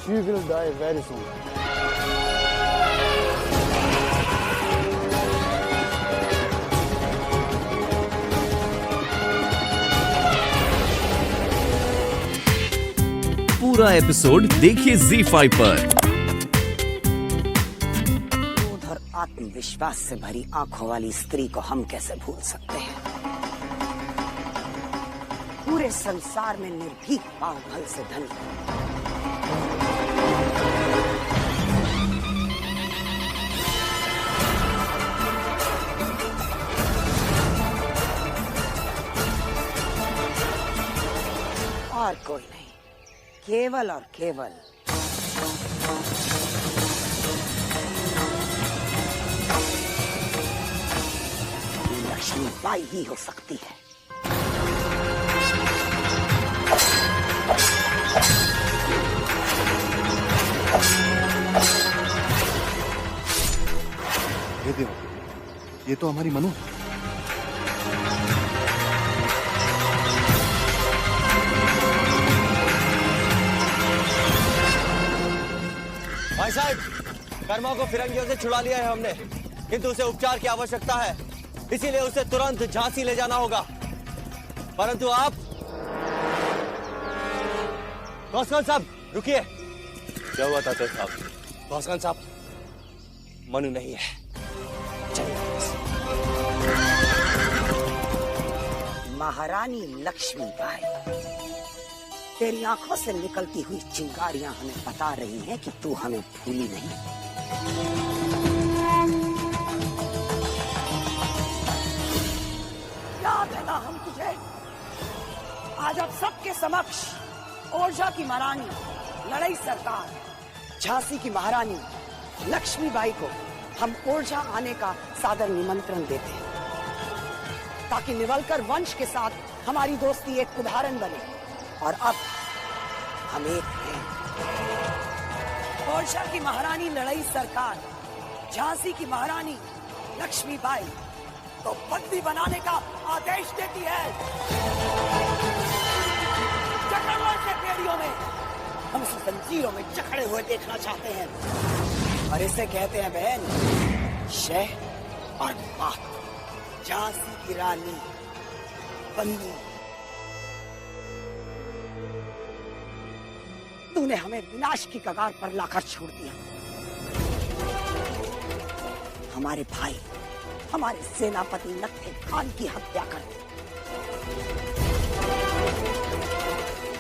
She will die very soon. पूरा episode देखिए ZEE5 पर। उधर आत्मविश्वास से भरी आंखों वाली स्त्री को हम कैसे भूल सकते हैं। पूरे संसार में निर्भीक पांव भल से धनी, और कोई नहीं, केवल और केवल लक्ष्मीबाई ही हो सकती है। हे देव, ये तो हमारी मनु है। भाई साहब, कर्मा को फिरंगियों से छुड़ा लिया है हमने, किंतु उसे उपचार की आवश्यकता है, इसीलिए उसे तुरंत झांसी ले जाना होगा। परंतु आप गौसखान साहब रुकिए। क्या हुआ ताते साहब? गौसखान साहब, मनु नहीं है। महारानी लक्ष्मीबाई, तेरी आंखों से निकलती हुई चिंगारियां हमें बता रही हैं कि तू हमें भूली नहीं। याद है ना हम तुझे? आज आप सबके समक्ष ओरछा की महारानी लड़ई सरकार, झांसी की महारानी लक्ष्मीबाई को हम ओरछा आने का सादर निमंत्रण देते हैं, ताकि निवलकर वंश के साथ हमारी दोस्ती एक उदाहरण बने। और अब हम एक हैं। ओरछा की महारानी लड़ई सरकार, झांसी की महारानी लक्ष्मीबाई तो बंदी बनाने का आदेश देती है। चक्रवात के बेड़ियों में हम इसे जंजीरों में जकड़े हुए देखना चाहते हैं, और इसे कहते हैं बहन शह और बात। झांसी की रानी बंदी, तूने हमें विनाश की कगार पर लाकर छोड़ दिया। हमारे भाई, हमारे सेनापति नत्थे खान की हत्या कर दी,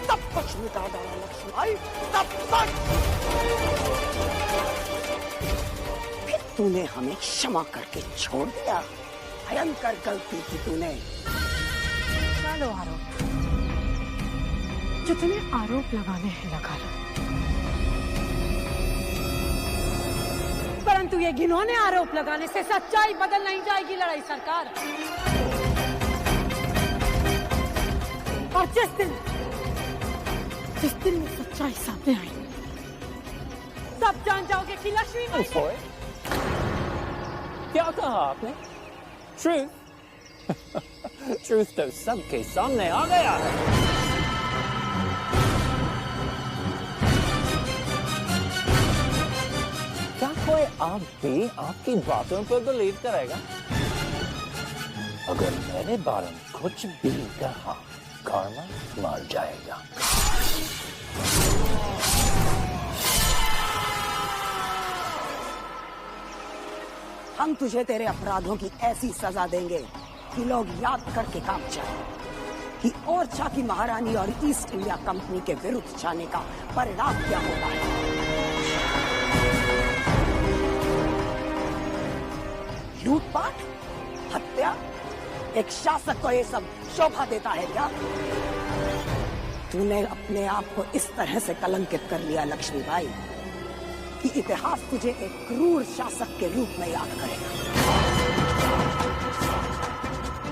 तब कुछ मिटा डाला लक्ष्मीबाई, तब तक। फिर तूने हमें क्षमा करके छोड़ दिया। भयंकर गलती की तूने। चलो आरोप, जितने आरोप लगाने हैं लगा लो, परंतु ये घिनौने आरोप लगाने से सच्चाई बदल नहीं जाएगी लड़ई सरकार। और जिस दिन में सच्चाई सामने आई, तब जान जाओगे कि लक्ष्मीबाई क्या कहा आपने? ट्रूथ ट्रूथ तो सबके सामने आ गया है। क्या कोई आप भी आपकी बातों पर बिलीव करेगा? अगर मेरे बारे में कुछ भी कहा, कर्मा मर जाएगा। हम तुझे तेरे अपराधों की ऐसी सजा देंगे कि लोग याद करके काम जाए कि ओरछा की महारानी और ईस्ट इंडिया कंपनी के विरुद्ध जाने का परिणाम क्या होता है। लूटपाट, हत्या, एक शासक को ये सब शोभा देता है क्या? तूने अपने आप को इस तरह से कलंकित कर लिया लक्ष्मीबाई कि इतिहास तुझे एक क्रूर शासक के रूप में याद करेगा।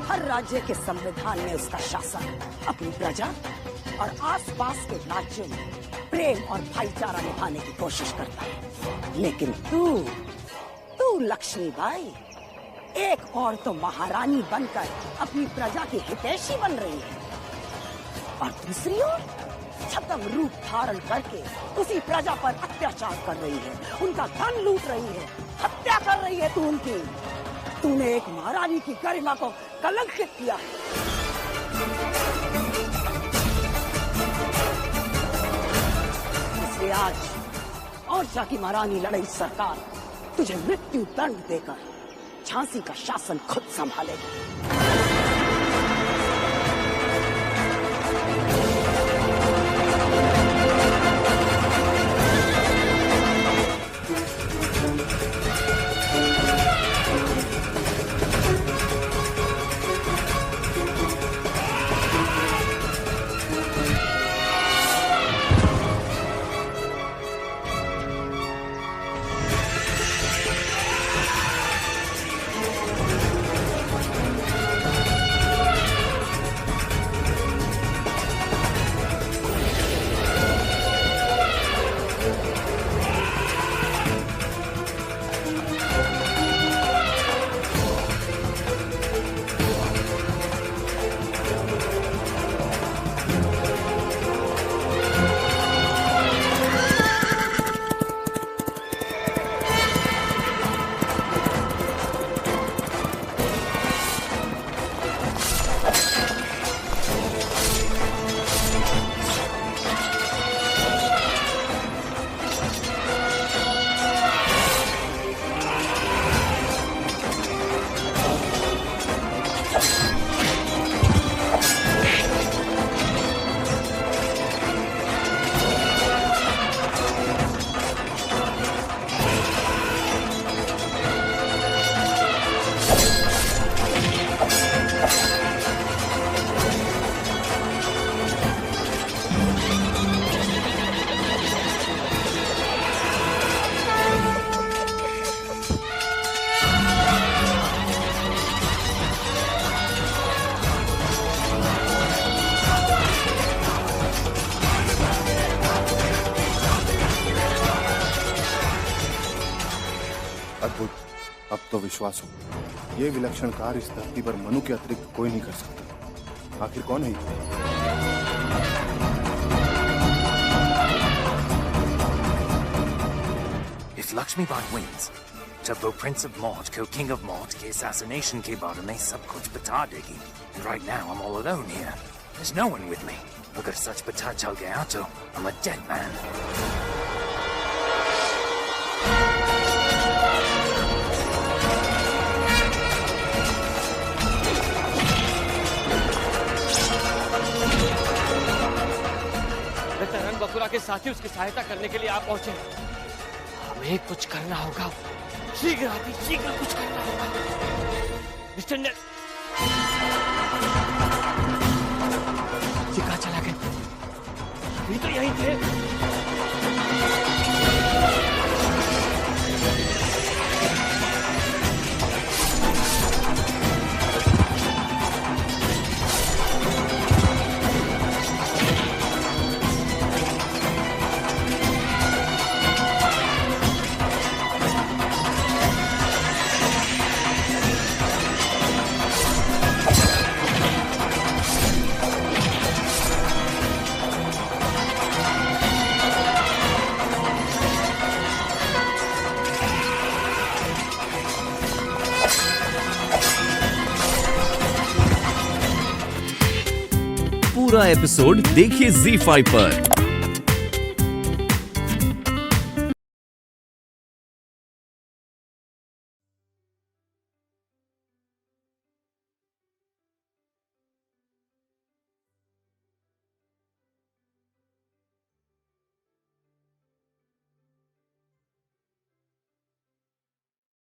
हर राज्य के संविधान में उसका शासक अपनी प्रजा और आसपास के राज्यों में प्रेम और भाईचारा निभाने की कोशिश करता है, लेकिन तू लक्ष्मीबाई एक और तो महारानी बनकर अपनी प्रजा की हितैषी बन रही है, और दूसरी ओर छद्म रूप धारण करके उसी प्रजा पर अत्याचार कर रही है, उनका धन लूट रही है, हत्या कर रही है तू उनकी। तूने एक महारानी की गरिमा को कलंकित किया है। इसलिए आज ओरछा की महारानी लड़ई सरकार तुझे मृत्यु दंड देकर झांसी का शासन खुद संभालेगी। अद्भुत। अब तो विश्वास हो, ये विलक्षण कार्य इस धरती पर मनु के अतिरिक्त कोई नहीं कर सकता। आखिर कौन है ये? If Lakshmi Bai wins, जब वो Prince of Maud को King of Maud के assassination के बारे में सब कुछ बता देगी। And right now I'm all alone here. There's no one with me. अगर सच पता चल गया तो I'm a dead man. रंग बकुरा के साथी उसकी सहायता करने के लिए आप पहुंचे। हमें कुछ करना होगा, शीघ्र कुछ करना होगा। मिस्टर ने कहाँ चला गया? अभी तो यहीं थे। पूरा एपिसोड देखिए ZEE5 पर।